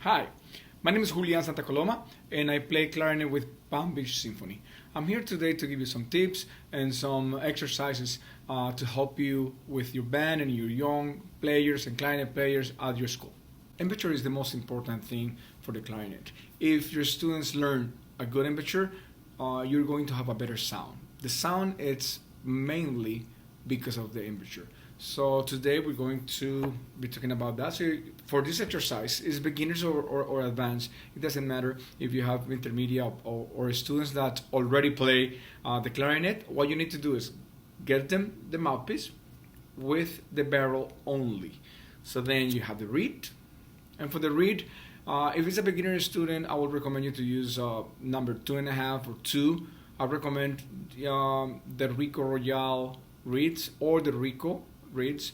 Hi, my name is Julian Santa Coloma and I play clarinet with Palm Beach Symphony. I'm here today to give you some tips and some exercises to help you with your band and your young players and clarinet players at your school. Embouchure is the most important thing for the clarinet. If your students learn a good embouchure, you're going to have a better sound. The sound is mainly because of the embouchure. So today we're going to be talking about that. So for this exercise, is beginners or advanced, it doesn't matter if you have intermediate or students that already play the clarinet. What you need to do is get them the mouthpiece with the barrel only. So then you have the reed, and for the reed, if it's a beginner student, I would recommend you to use number 2.5 or 2. I recommend the Rico Royale reeds or the Rico reeds.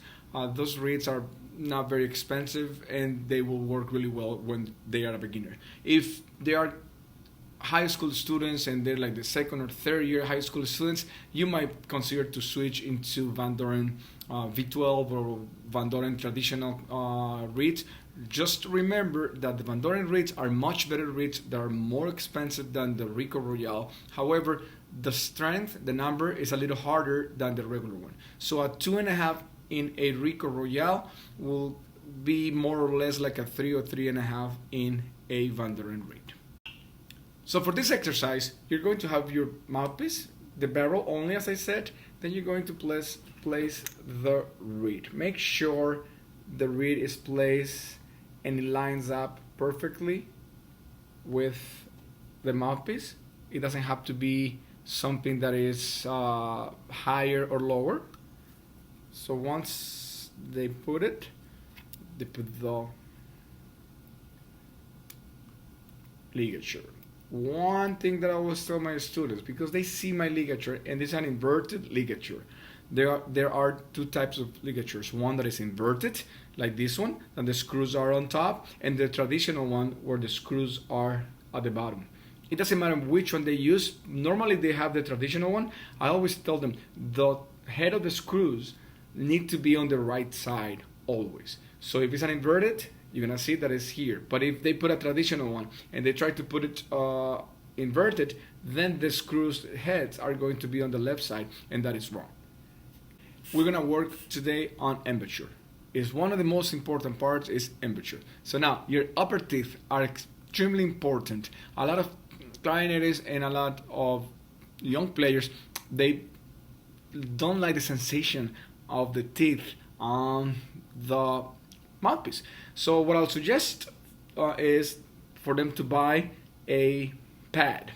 Those reeds are not very expensive and they will work really well when they are a beginner. If they are high school students and they're like the second or third year high school students, you might consider to switch into Van Doren V12 or Van Doren traditional reeds. Just remember that the Van Doren reeds are much better reeds. They are more expensive than the Rico Royale. However, the strength, the number, is a little harder than the regular one. So a 2.5 in a Rico Royale will be more or less like a 3 or 3.5 in a Van Doren reed. So for this exercise, you're going to have your mouthpiece, the barrel only, as I said. Then you're going to place the reed. Make sure the reed is placed and it lines up perfectly with the mouthpiece. It doesn't have to be something that is higher or lower. So once they put it, they put the ligature. One thing that I always tell my students, because they see my ligature and it's an inverted ligature. There are two types of ligatures. One that is inverted, like this one, and the screws are on top, and the traditional one where the screws are at the bottom. It doesn't matter which one they use. Normally they have the traditional one. I always tell them the head of the screws need to be on the right side always. So if it's an inverted, you're gonna see that it's here. But if they put a traditional one and they try to put it inverted, then the screws heads are going to be on the left side, and that is wrong. We're gonna work today on embouchure. Is one of the most important parts is embouchure. So now your upper teeth are extremely important. A lot of clarinetists and a lot of young players, they don't like the sensation of the teeth on the mouthpiece. So what I'll suggest is for them to buy a pad.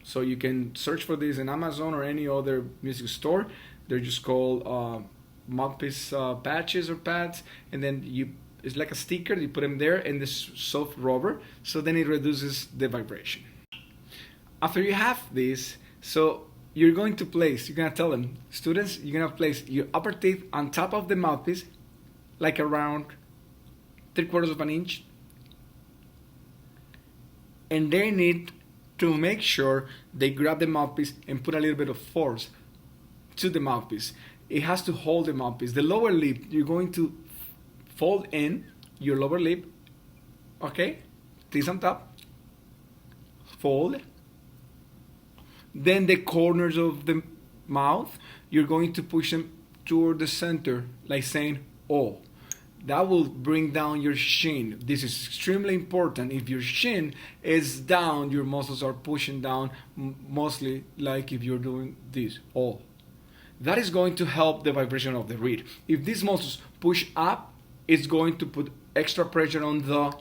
So you can search for this in Amazon or any other music store. They're just called mouthpiece patches or pads, and then it's like a sticker. You put them there and this soft rubber, so then it reduces the vibration. After you have this, so you're going to place, you're gonna tell them, students, you're gonna place your upper teeth on top of the mouthpiece, like around 3/4 of an inch, and they need to make sure they grab the mouthpiece and put a little bit of force to the mouthpiece. It has to hold the mouthpiece. The lower lip, you're going to fold in your lower lip, okay? Teeth on top, fold. Then the corners of the mouth, you're going to push them toward the center, like saying "oh." That will bring down your shin. This is extremely important. If your shin is down, your muscles are pushing down, mostly like if you're doing this, "oh." That is going to help the vibration of the reed. If these muscles push up, it's going to put extra pressure on the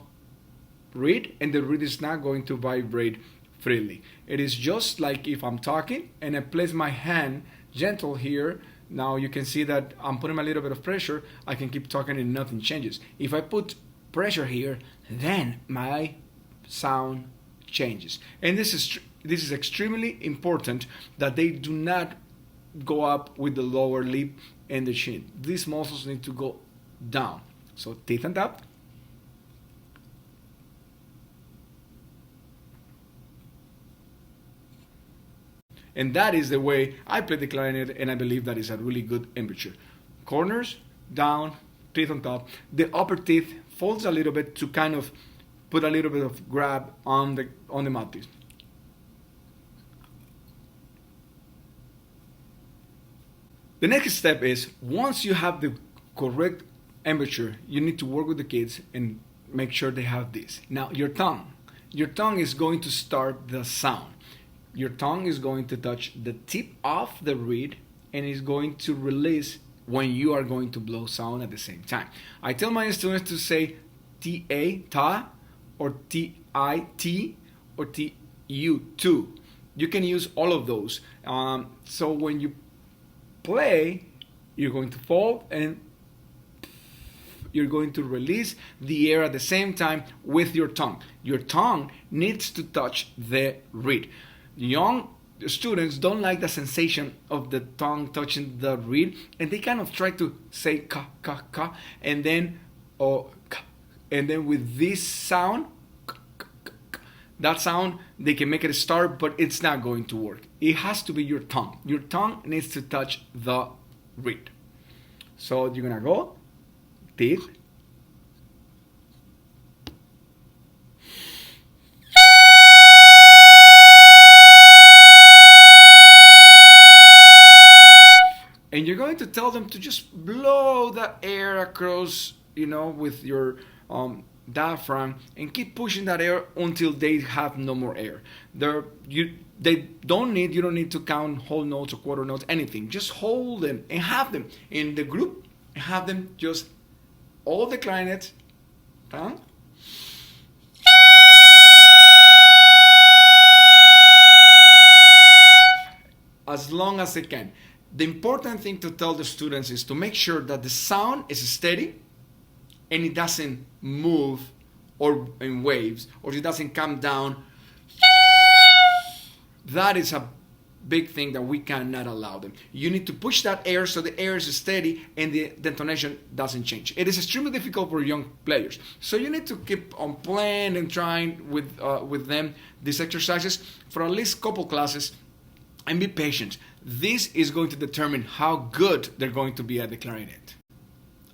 reed, and the reed is not going to vibrate freely. It is just like if I'm talking and I place my hand gentle here. Now you can see that I'm putting a little bit of pressure. I can keep talking and nothing changes. If I put pressure here, then my sound changes. And this is extremely important that they do not go up with the lower lip and the chin. These muscles need to go down. So teeth on top. And that is the way I play the clarinet, and I believe that is a really good embouchure. Corners, down, teeth on top. The upper teeth folds a little bit to kind of put a little bit of grab on the mouthpiece. The next step is, once you have the correct embouchure, you need to work with the kids and make sure they have this. Now, your tongue is going to start the sound. Your tongue is going to touch the tip of the reed and is going to release when you are going to blow sound at the same time. I tell my students to say T-A, ta, or T-I-T, or T-U, tu. You can use all of those. So when you play, you're going to fold and you're going to release the air at the same time with your tongue. Your tongue needs to touch the reed. Young students don't like the sensation of the tongue touching the reed, and they kind of try to say ka ka ka, and then ka, and then with this sound, that sound, they can make it start, but it's not going to work. It has to be your tongue. Your tongue needs to touch the reed. So you're gonna go teeth. And you're going to tell them to just blow the air across, with your diaphragm, and keep pushing that air until they have no more air. You don't need to count whole notes or quarter notes, anything. Just hold them and have them in the group. Have them just all the clarinets. As long as they can. The important thing to tell the students is to make sure that the sound is steady and it doesn't move or in waves, or it doesn't come down. That is a big thing that we cannot allow them. You need to push that air so the air is steady and the intonation doesn't change. It is extremely difficult for young players. So you need to keep on playing and trying with them these exercises for at least a couple classes, and be patient. This is going to determine how good they're going to be at the clarinet.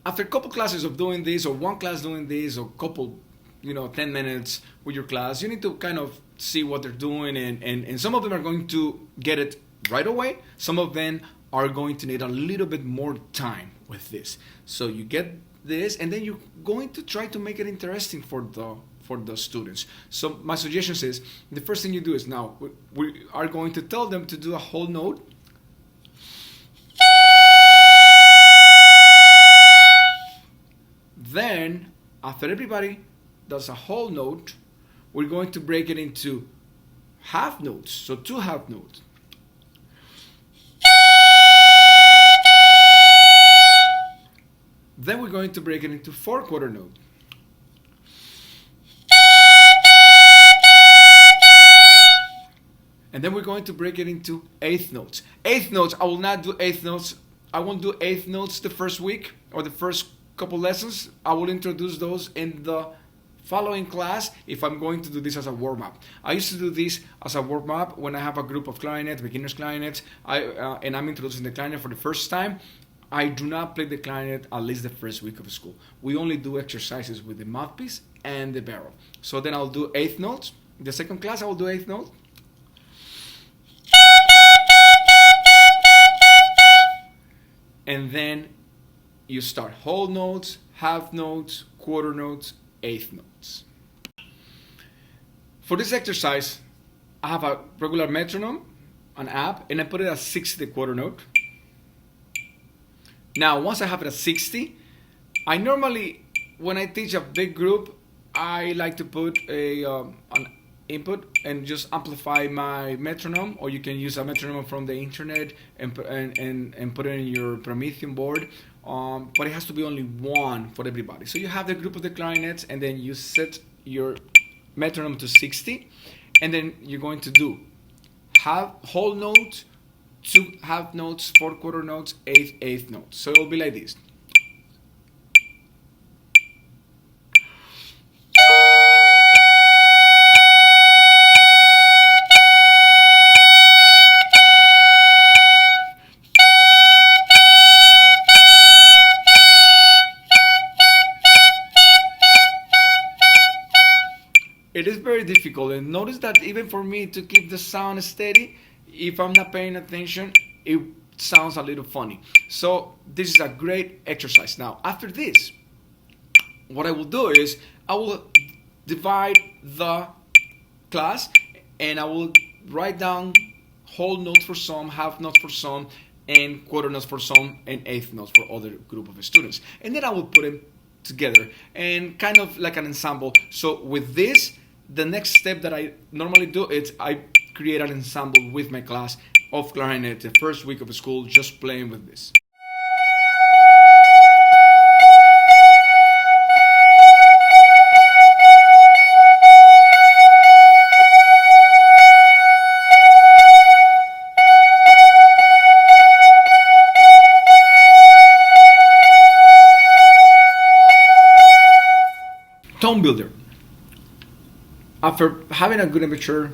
After a couple classes of doing this, or one class doing this, or couple, 10 minutes with your class, you need to kind of see what they're doing, and some of them are going to get it right away. Some of them are going to need a little bit more time with this. So you get this, and then you're going to try to make it interesting for the students. So my suggestion is, the first thing you do is, now we are going to tell them to do a whole note. Then, after everybody does a whole note, we're going to break it into half notes. So 2 half notes. Then we're going to break it into 4 quarter notes. And then we're going to break it into eighth notes. Eighth notes, I will not do eighth notes. I won't do eighth notes the first week or the first couple lessons. I will introduce those in the following class if I'm going to do this as a warm-up. I used to do this as a warm-up when I have a group of clarinets, beginners clarinets, and I'm introducing the clarinet for the first time. I do not play the clarinet at least the first week of school. We only do exercises with the mouthpiece and the barrel. So then I'll do eighth notes. The second class I will do eighth notes. And then you start whole notes, half notes, quarter notes, eighth notes. For this exercise, I have a regular metronome, an app, and I put it at 60 quarter note. Now, once I have it at 60, I normally, when I teach a big group, I like to put an input and just amplify my metronome, or you can use a metronome from the internet and put it in your Promethean board. But it has to be only one for everybody. So you have the group of the clarinets, and then you set your metronome to 60, and then you're going to do whole notes, 2 half notes, 4 quarter notes, eighth notes. So it'll be like this. very difficult. And notice that even for me to keep the sound steady, if I'm not paying attention, it sounds a little funny. So this is a great exercise. Now, after this, what I will do is I will divide the class and I will write down whole notes for some, half notes for some, and quarter notes for some, and eighth notes for other group of students. And then I will put them together and kind of like an ensemble. So with this, the next step that I normally do is I create an ensemble with my class of clarinet the first week of school, just playing with this. Tone builder. After having a good temperature,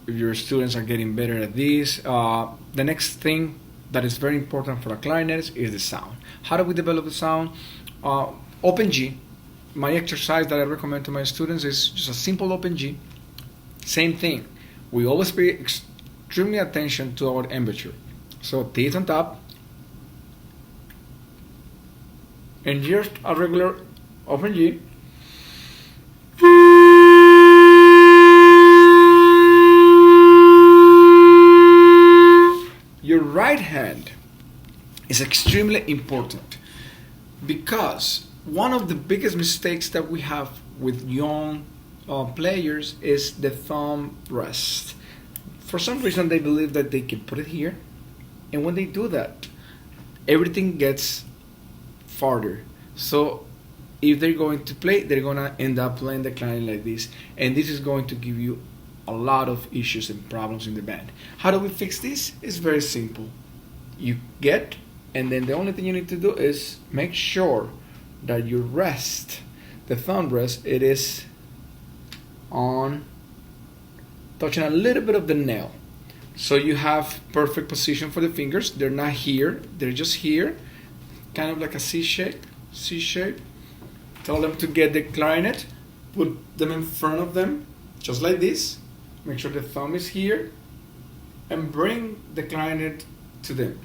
if your students are getting better at this, the next thing that is very important for a clarinet is the sound. How do we develop the sound? Open G. My exercise that I recommend to my students is just a simple open G. Same thing. We always pay extremely attention to our embouchure. So teeth on top, and just a regular open G. Your right hand is extremely important because one of the biggest mistakes that we have with young players is the thumb rest. For some reason they believe that they can put it here, and when they do that, everything gets farther. So if they're going to play, they're going to end up playing the clarinet like this, and this is going to give you a lot of issues and problems in the band. How do we fix this? It's very simple. You get, and then the only thing you need to do is make sure that your rest, the thumb rest, it is on touching a little bit of the nail. So you have perfect position for the fingers. They're not here, they're just here, kind of like a C shape. Tell them to get the clarinet, put them in front of them, just like this. Make sure the thumb is here, and bring the clarinet to them.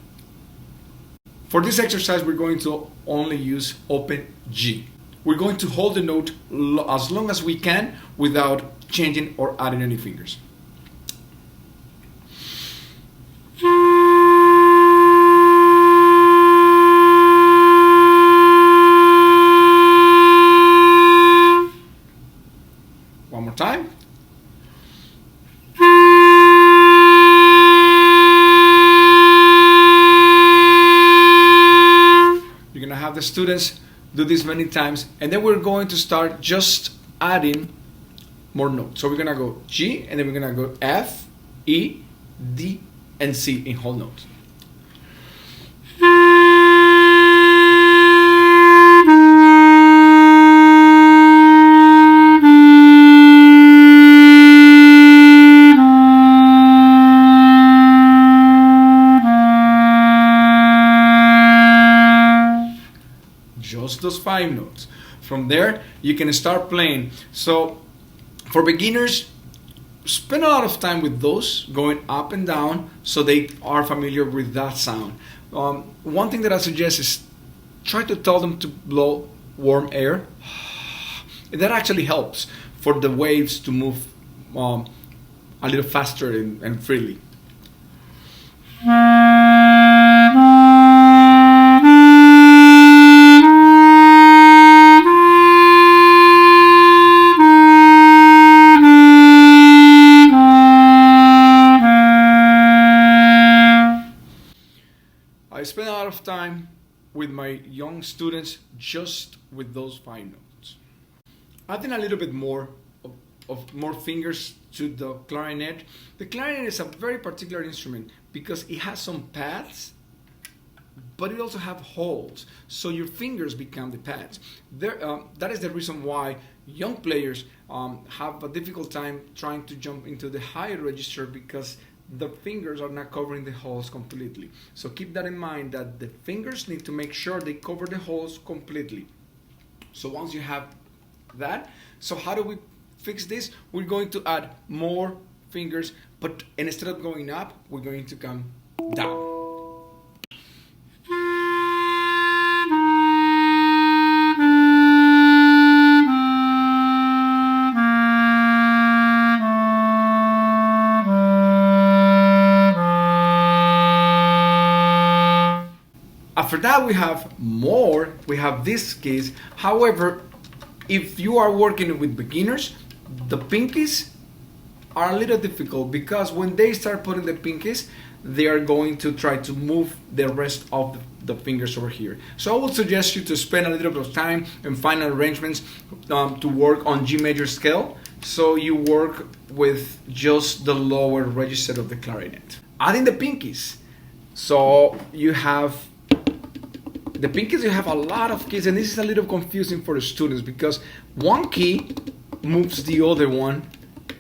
For this exercise, we're going to only use open G. We're going to hold the note as long as we can without changing or adding any fingers. One more time. You're gonna have the students do this many times, and then we're going to start just adding more notes. So we're gonna go G, and then we're gonna go F, E, D, and C in whole notes. Just those 5 notes. From there, you can start playing. So for beginners, spend a lot of time with those, going up and down, so they are familiar with that sound. One thing that I suggest is try to tell them to blow warm air. That actually helps for the waves to move a little faster and freely. I spend a lot of time with my young students just with those 5 notes. Adding a little bit more of more fingers to the clarinet. The clarinet is a very particular instrument because it has some pads, but it also has holes, so your fingers become the pads. That is the reason why young players have a difficult time trying to jump into the higher register, because the fingers are not covering the holes completely. So keep that in mind, that the fingers need to make sure they cover the holes completely. So once you have that, so how do we fix this, we're going to add more fingers, but instead of going up, we're going to come down. After that, we have these keys. However, if you are working with beginners, the pinkies are a little difficult because when they start putting the pinkies, they are going to try to move the rest of the fingers over here. So I would suggest you to spend a little bit of time and find arrangements to work on G major scale, so you work with just the lower register of the clarinet. Adding the pinkies. So you have the pinkies, you have a lot of keys, and this is a little confusing for the students because one key moves the other one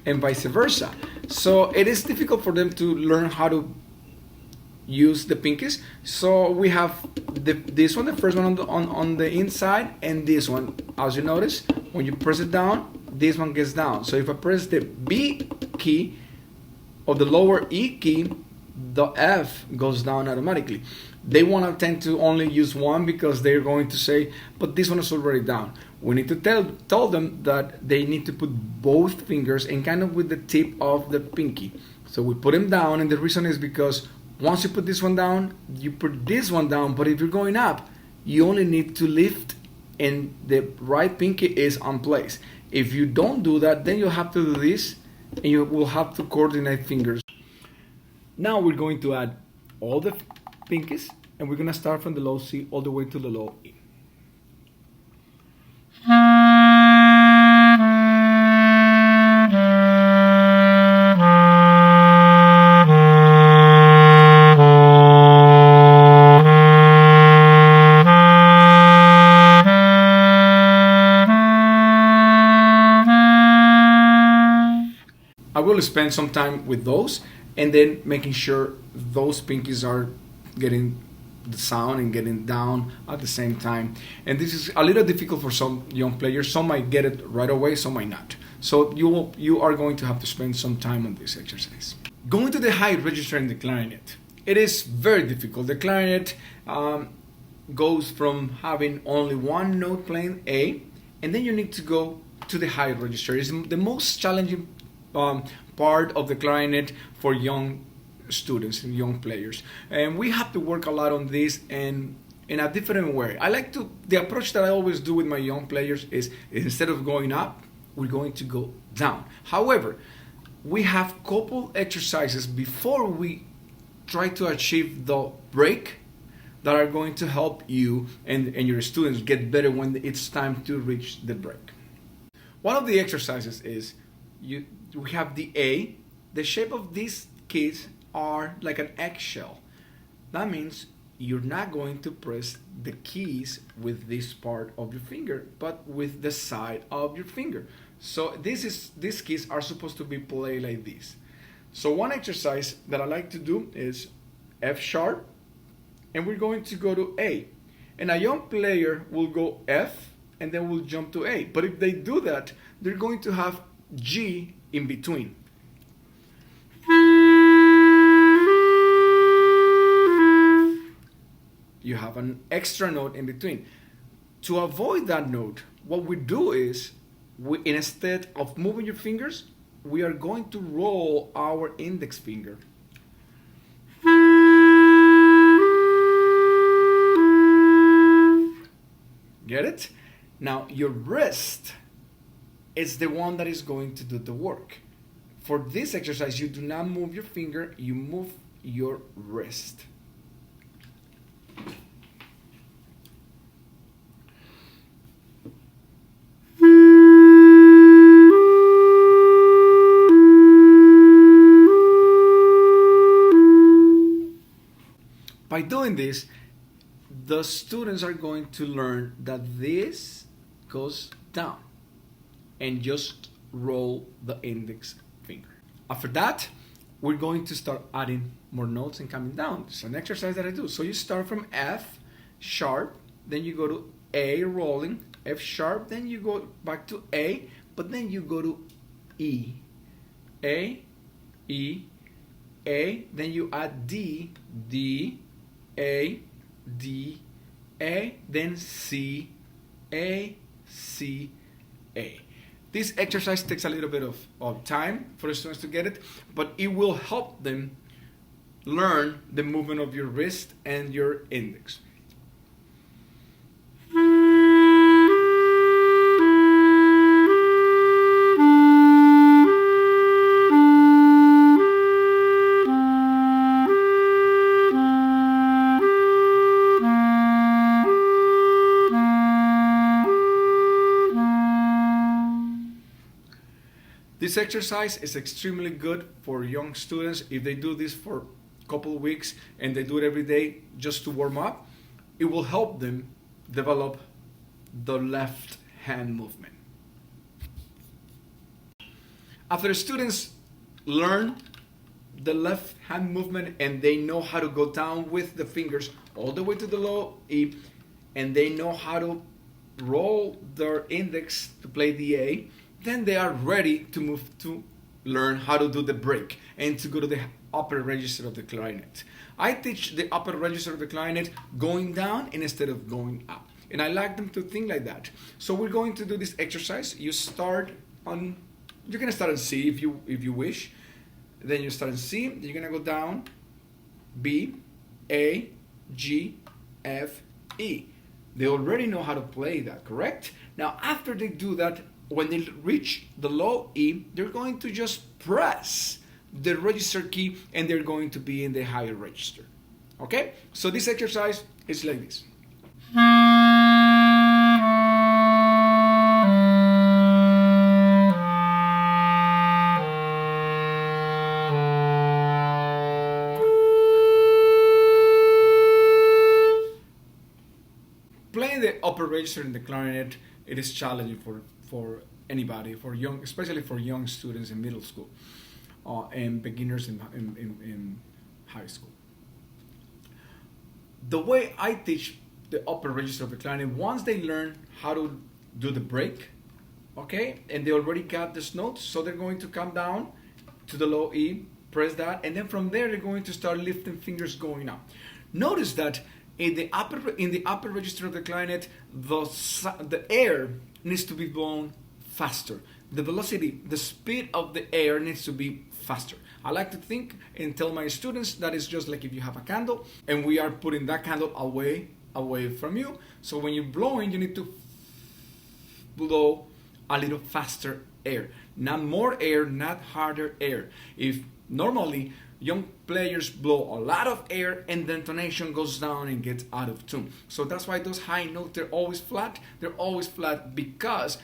and vice versa. So it is difficult for them to learn how to use the pinkies. So we have this one, the first one on the inside, and this one. As you notice, when you press it down, this one gets down. So if I press the B key or the lower E key, the F goes down automatically. They want to tend to only use one because they're going to say, but this one is already down. We need to tell them that they need to put both fingers and kind of with the tip of the pinky. So we put them down, and the reason is because once you put this one down, you put this one down, but if you're going up, you only need to lift and the right pinky is on place. If you don't do that, then you have to do this and you will have to coordinate fingers. Now we're going to add all the pinkies, and we're going to start from the low C all the way to the low E. I will spend some time with those and then making sure those pinkies are getting the sound and getting down at the same time. And this is a little difficult for some young players. Some might get it right away, some might not. So you are going to have to spend some time on this exercise. Going to the high register in the clarinet. It is very difficult. The clarinet goes from having only one note playing A, and then you need to go to the high register. It's the most challenging part of the clarinet for young students and young players, and we have to work a lot on this and in a different way. The approach that I always do with my young players is instead of going up, we're going to go down. However, we have couple exercises before we try to achieve the break that are going to help you and your students get better when it's time to reach the break. One of the exercises is we have the A. The shape of these keys are like an eggshell. That means you're not going to press the keys with this part of your finger, but with the side of your finger. So these keys are supposed to be played like this. So one exercise that I like to do is F sharp, and we're going to go to A. And a young player will go F and then will jump to A. But if they do that, they're going to have G in between. You have an extra note in between. To avoid that note, what we do is, instead of moving your fingers, we are going to roll our index finger. Get it? Now your wrist is the one that is going to do the work. For this exercise, you do not move your finger, you move your wrist. By doing this, the students are going to learn that this goes down and just roll the index finger. After that, we're going to start adding more notes and coming down. It's an exercise that I do. So you start from F sharp, then you go to A rolling, F sharp, then you go back to A, but then you go to E, A, E, A, then you add D, D, A, D, A, then C, A, C, A. This exercise takes a little bit of time for the students to get it, but it will help them learn the movement of your wrist and your index. This exercise is extremely good for young students. If they do this for a couple of weeks and they do it every day just to warm up, it will help them develop the left hand movement. After the students learn the left hand movement and they know how to go down with the fingers all the way to the low E, and they know how to roll their index to play the A, then they are ready to move to learn how to do the break and to go to the upper register of the clarinet. I teach the upper register of the clarinet going down instead of going up. And I like them to think like that. So we're going to do this exercise. You start on, you're gonna start on C if you wish. Then you start on C, you're gonna go down B, A, G, F, E. They already know how to play that, correct? Now after they do that, when they reach the low E, they're going to just press the register key and they're going to be in the higher register. Okay? So this exercise is like this. Playing the upper register in the clarinet, it is challenging for anybody, especially for young students in middle school and beginners in high school. The way I teach the upper register of the clarinet, once they learn how to do the break, okay, and they already got this notes, so they're going to come down to the low E, press that, and then from there they're going to start lifting fingers going up. Notice that in the upper register of the clarinet, the air needs to be blown faster. The velocity, the speed of the air needs to be faster. I like to think and tell my students that it's just like if you have a candle and we are putting that candle away from you. So when you're blowing, you need to blow a little faster air. Not more air, not harder air. If normally young players blow a lot of air and the intonation goes down and gets out of tune. So that's why those high notes, they're always flat. They're always flat because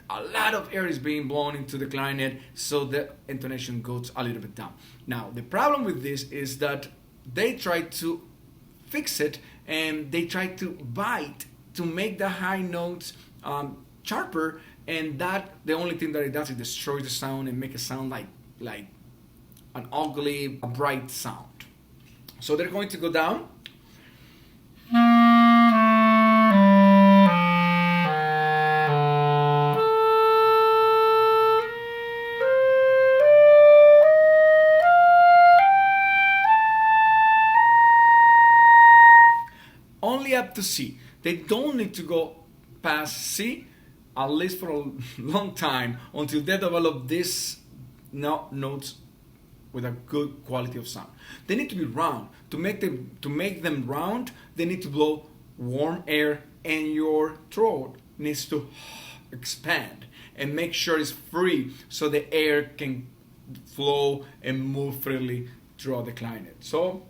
a lot of air is being blown into the clarinet, so the intonation goes a little bit down. Now, the problem with this is that they try to fix it and they try to bite to make the high notes sharper, and that the only thing that it does is destroys the sound and make it sound like an ugly, bright sound. So they're going to go down. Only up to C. They don't need to go past C, at least for a long time, until they develop these notes with a good quality of sound. They need to be round. To make them round, they need to blow warm air, and your throat needs to expand and make sure it's free so the air can flow and move freely throughout the clarinet. So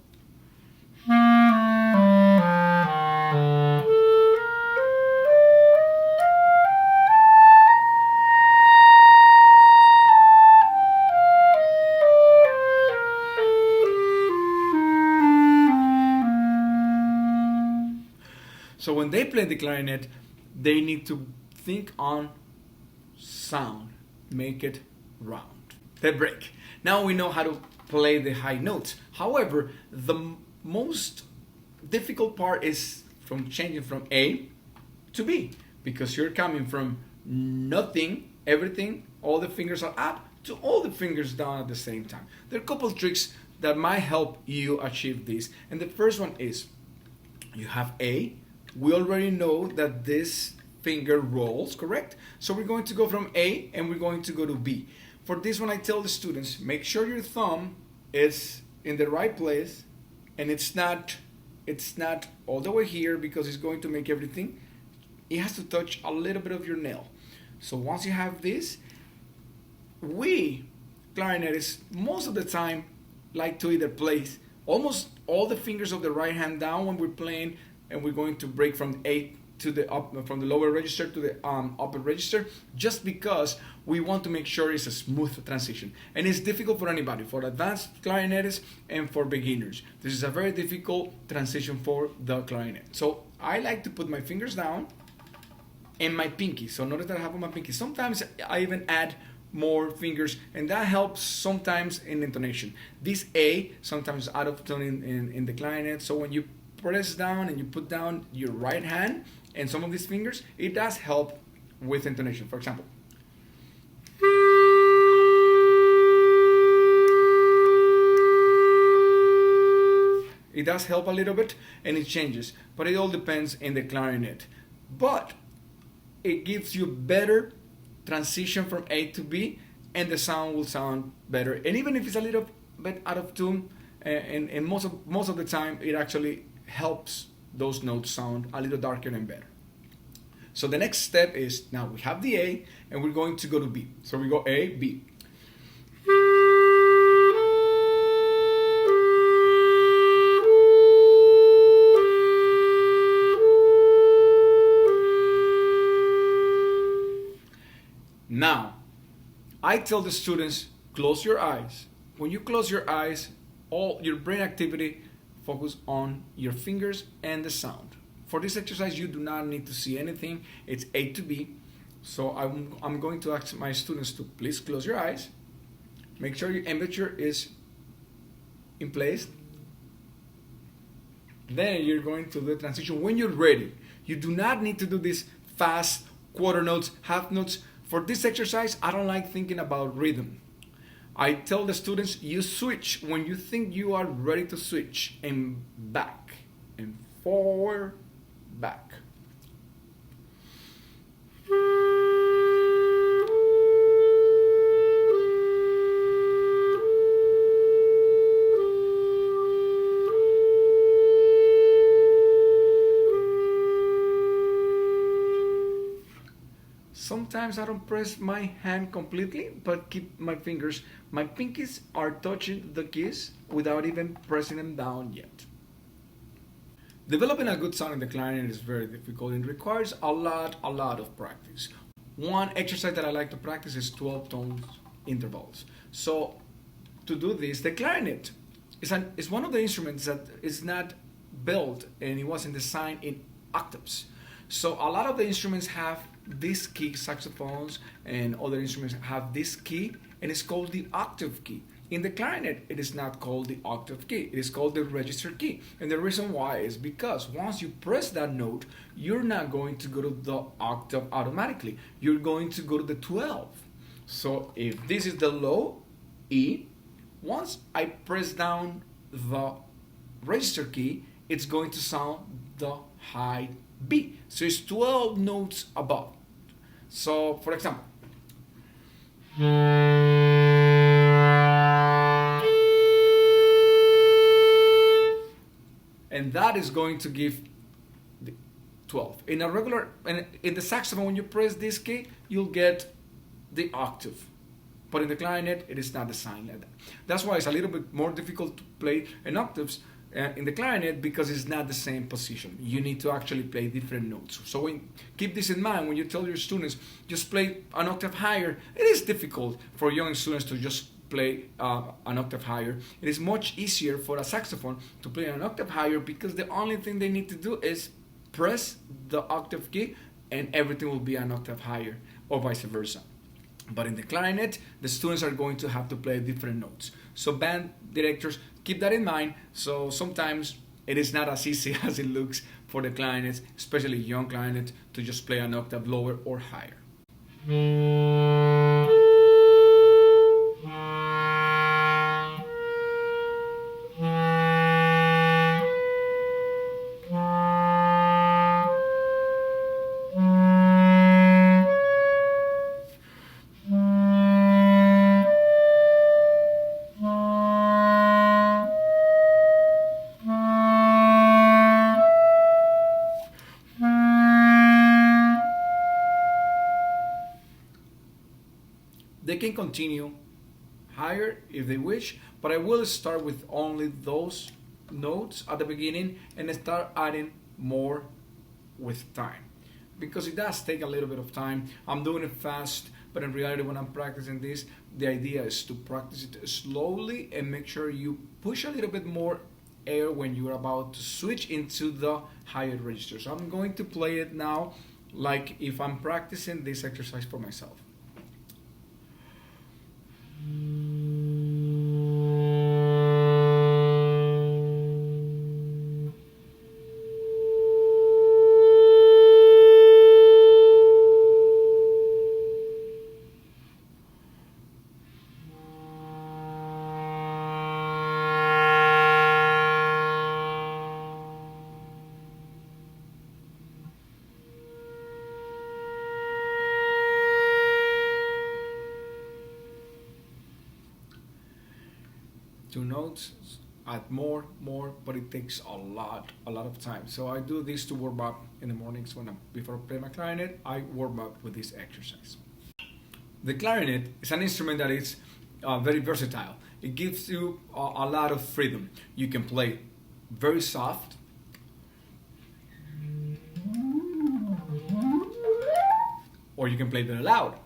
So when they play the clarinet, they need to think on sound, make it round. The break. Now we know how to play the high notes. However, the most difficult part is from changing from A to B, because you're coming from nothing, everything, all the fingers are up, to all the fingers down at the same time. There are a couple tricks that might help you achieve this. And the first one is, you have A. We already know that this finger rolls, correct? So we're going to go from A and we're going to go to B. For this one, I tell the students, make sure your thumb is in the right place and it's not all the way here, because it's going to make everything. It has to touch a little bit of your nail. So once you have this, we clarinetists most of the time like to either place almost all the fingers of the right hand down when we're playing, and we're going to break from A to the up, from the lower register to the upper register, just because we want to make sure it's a smooth transition. And it's difficult for anybody, for advanced clarinetists and for beginners. This is a very difficult transition for the clarinet. So I like to put my fingers down and my pinky. So notice that I have on my pinky. Sometimes I even add more fingers, and that helps sometimes in intonation. This A sometimes out of tone in the clarinet. So when you press down and you put down your right hand and some of these fingers, it does help with intonation. For example, it does help a little bit and it changes, but it all depends in the clarinet. But it gives you better transition from A to B, and the sound will sound better. And even if it's a little bit out of tune, and most of the time, it actually helps those notes sound a little darker and better. So the next step is, now we have the A and we're going to go to B. So we go A, B. Now, I tell the students, close your eyes. When you close your eyes, all your brain activity focus on your fingers and the sound. For this exercise, you do not need to see anything. It's A to B. So I'm going to ask my students to please close your eyes. Make sure your embouchure is in place. Then you're going to do the transition when you're ready. You do not need to do this fast quarter notes, half notes. For this exercise, I don't like thinking about rhythm. I tell the students, you switch when you think you are ready to switch, and back and forward, back. Sometimes I don't press my hand completely, but keep my fingers. My pinkies are touching the keys without even pressing them down yet. Developing a good sound in the clarinet is very difficult and requires a lot of practice. One exercise that I like to practice is 12 tones intervals. So to do this, the clarinet is one of the instruments that is not built and it wasn't designed in octaves. So a lot of the instruments have this key, saxophones and other instruments have this key, and it's called the octave key. In the clarinet, it is not called the octave key, it is called the register key. And the reason why is because once you press that note, you're not going to go to the octave automatically. You're going to go to the 12. So if this is the low E, once I press down the register key, it's going to sound the high B. So it's 12 notes above. So for example, and that is going to give the 12. In a regular, and in the saxophone, when you press this key, you'll get the octave. But in the clarinet, it is not designed like that. That's why it's a little bit more difficult to play in octaves in the clarinet, because it's not the same position. You need to actually play different notes. So keep this in mind when you tell your students, just play an octave higher. It is difficult for young students to just play an octave higher. It is much easier for a saxophone to play an octave higher, because the only thing they need to do is press the octave key and everything will be an octave higher, or vice versa. But in the clarinet, the students are going to have to play different notes. So band directors, keep that in mind. So sometimes it is not as easy as it looks for the clarinets, especially young clarinets, to just play an octave lower or higher. They can continue higher if they wish, but I will start with only those notes at the beginning and start adding more with time, because it does take a little bit of time. I'm doing it fast, but in reality when I'm practicing this, the idea is to practice it slowly and make sure you push a little bit more air when you're about to switch into the higher register. So I'm going to play it now like if I'm practicing this exercise for myself. Two notes, add more, but it takes a lot of time. So I do this to warm up in the mornings before I play my clarinet. I warm up with this exercise. The clarinet is an instrument that is very versatile. It gives you a lot of freedom. You can play very soft, or you can play very loud.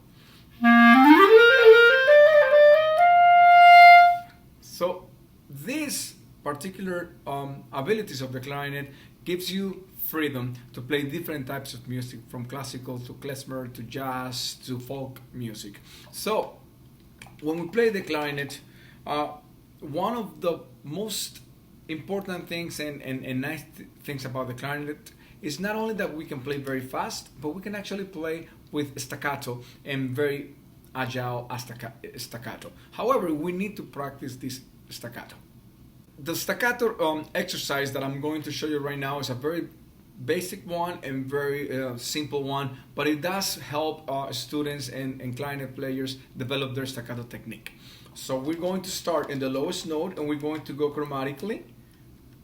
So these particular abilities of the clarinet gives you freedom to play different types of music, from classical to klezmer to jazz to folk music. So when we play the clarinet, one of the most important things and nice things about the clarinet is not only that we can play very fast, but we can actually play with staccato and very agile staccato. However, we need to practice this staccato. The staccato exercise that I'm going to show you right now is a very basic one and very simple one, but it does help students and clarinet players develop their staccato technique. So we're going to start in the lowest note and we're going to go chromatically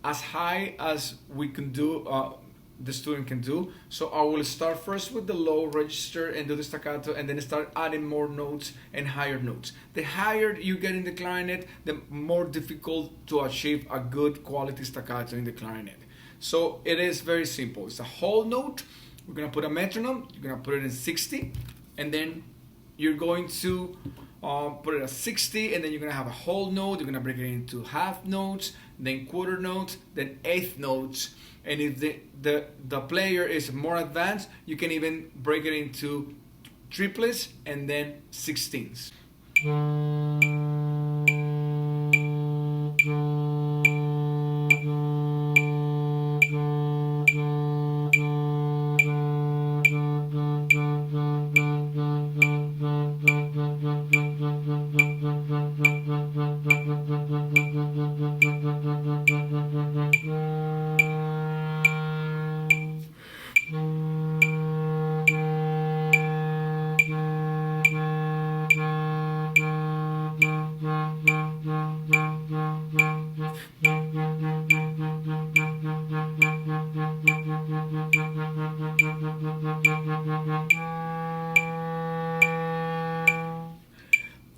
as high as we can do, the student can do. So I will start first with the low register and do the staccato, and then start adding more notes and higher notes. The higher you get in the clarinet, the more difficult to achieve a good quality staccato in the clarinet. So it is very simple. It's a whole note. We're gonna put a metronome. You're gonna put it in 60, and then you're going to put it at 60, and then you're gonna have a whole note. You're gonna break it into half notes, then quarter notes, then eighth notes. And if the player is more advanced, you can even break it into triplets and then sixteens.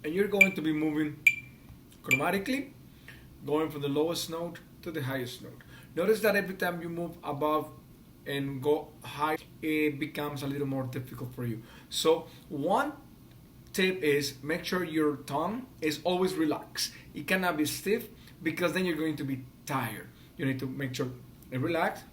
And you're going to be moving chromatically, going from the lowest note to the highest note. Notice that every time you move above and go high, it becomes a little more difficult for you. So one tip is make sure your tongue is always relaxed. It cannot be stiff, because then you're going to be tired. You need to make sure it relaxed,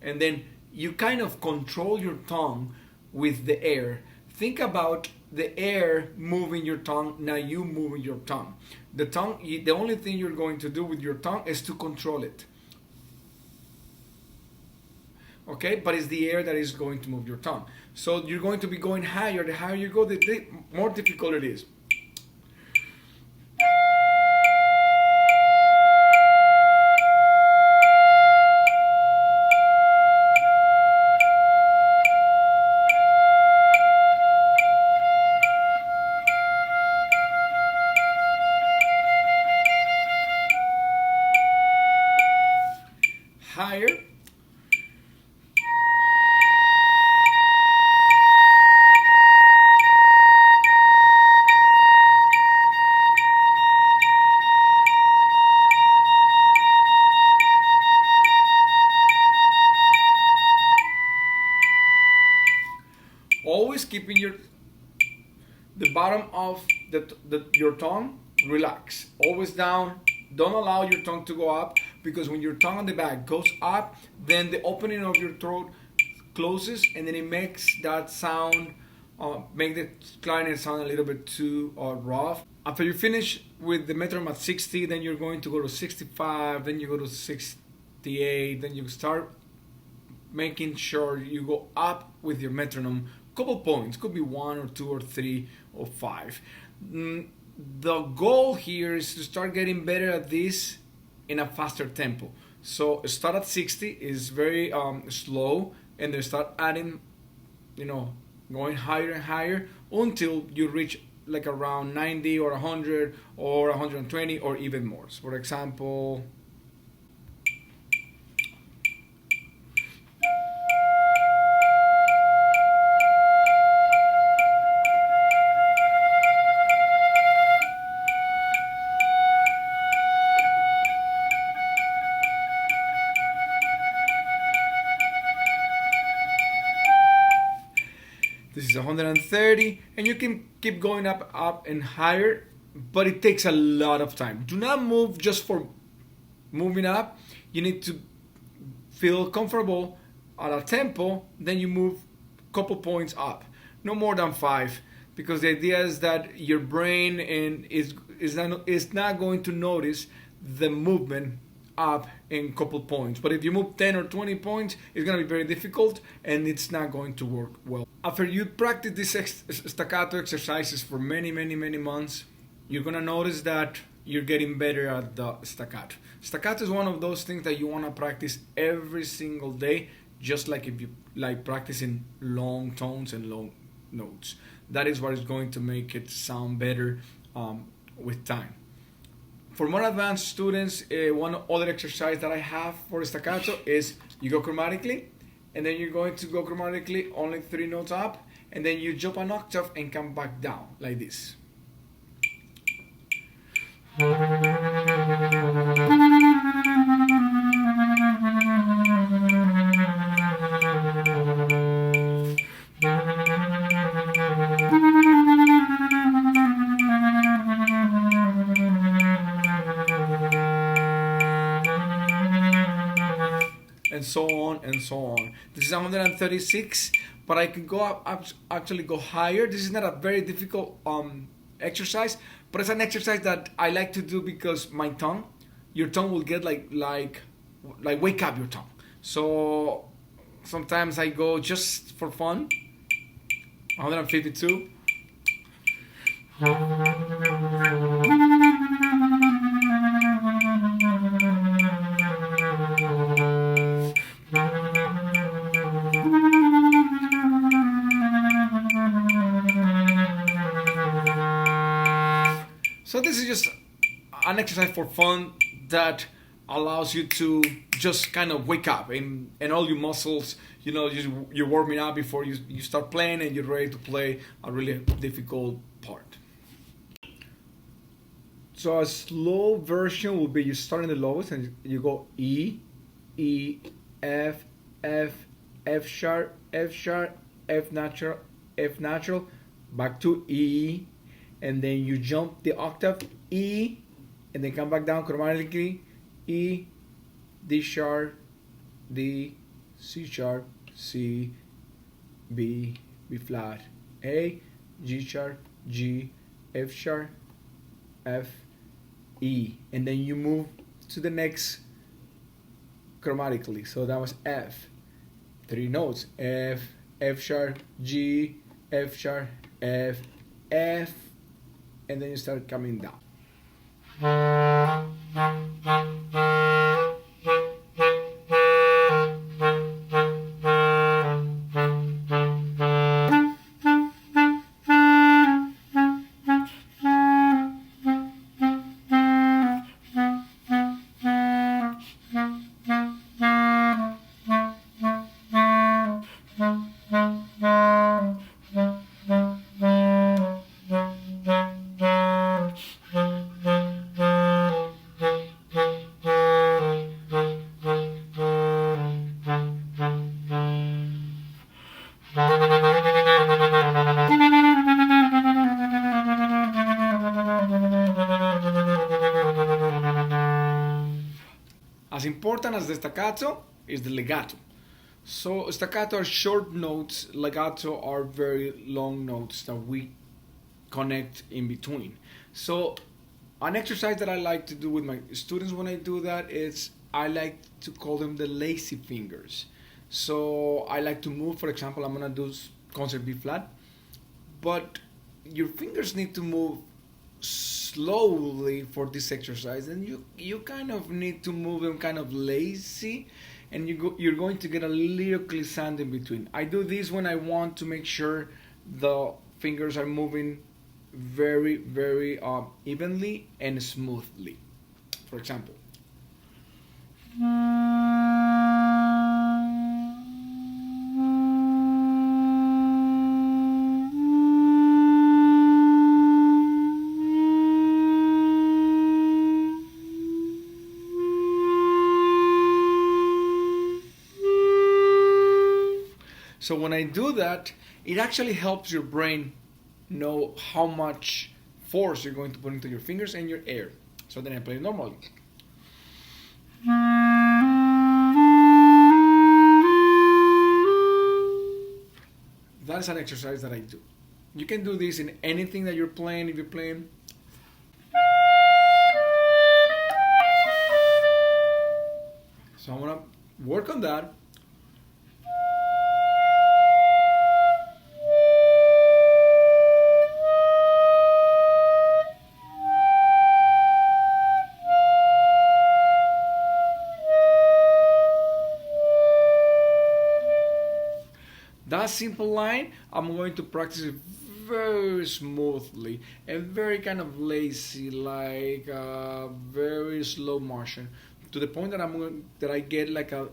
and then you kind of control your tongue with the air. Think about the air moving your tongue, not you moving your tongue. The only thing you're going to do with your tongue is to control it. Okay, but it's the air that is going to move your tongue. So you're going to be going higher. The higher you go, the more difficult it is. Higher. always keeping the bottom of your tongue relax, always down. Don't allow your tongue to go up, because when your tongue on the back goes up, then the opening of your throat closes, and then it makes that sound, make the clarinet sound a little bit too rough. After you finish with the metronome at 60, then you're going to go to 65, then you go to 68, then you start making sure you go up with your metronome. Couple points, could be 1 or 2 or 3 or 5. The goal here is to start getting better at this in a faster tempo. So start at 60 is very slow, and then start adding, going higher and higher until you reach like around 90 or 100 or 120 or even more. So for example, this is 130, and you can keep going up and higher, but it takes a lot of time. Do not move just for moving up. You need to feel comfortable at a tempo, then you move a couple points up, no more than 5, because the idea is that your brain is not going to notice the movement up in couple points. But if you move 10 or 20 points, it's going to be very difficult, and it's not going to work well. After you practice these staccato exercises for many months, you're going to notice that you're getting better at the staccato. Staccato is one of those things that you want to practice every single day, just like if you like practicing long tones and long notes. That is what is going to make it sound better with time. For more advanced students, one other exercise that I have for staccato is you go chromatically, and then you're going to go chromatically only 3 notes up, and then you jump an octave and come back down like this. And so on and so on. This is 136, but I can go up, actually go higher. This is not a very difficult exercise, but it's an exercise that I like to do because your tongue will get like wake up your tongue. So sometimes I go just for fun. 152. So this is just an exercise for fun that allows you to just kind of wake up and all your muscles, you're warming up before you start playing, and you're ready to play a really difficult part. So a slow version will be you start in the lowest and you go E, E, F, F, F sharp, F sharp, F natural, back to E, and then you jump the octave E, and then come back down chromatically, E, D sharp, D, C sharp, C, B, B flat, A, G sharp, G, F sharp, F, E, and then you move to the next chromatically. So that was F, 3 notes, F, F sharp, G, F sharp, F, F, and then you start coming down. as the staccato is the legato. So staccato are short notes, legato are very long notes that we connect in between. So an exercise that I like to do with my students when I do that is I like to call them the lazy fingers. So I like to move, for example, I'm gonna do concert B flat, but your fingers need to move slowly for this exercise, and you kind of need to move them kind of lazy, and you're going to get a little glissando in between. I do this when I want to make sure the fingers are moving very evenly and smoothly. For example, so when I do that, it actually helps your brain know how much force you're going to put into your fingers and your air. So then I play it normally. That is an exercise that I do. You can do this in anything that you're playing. If you're playing, so I'm gonna work on that. That simple line, I'm going to practice it very smoothly and very kind of lazy, like very slow motion, to the point that that I get like a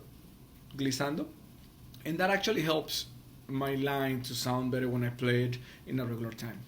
glissando, and that actually helps my line to sound better when I play it in a regular time.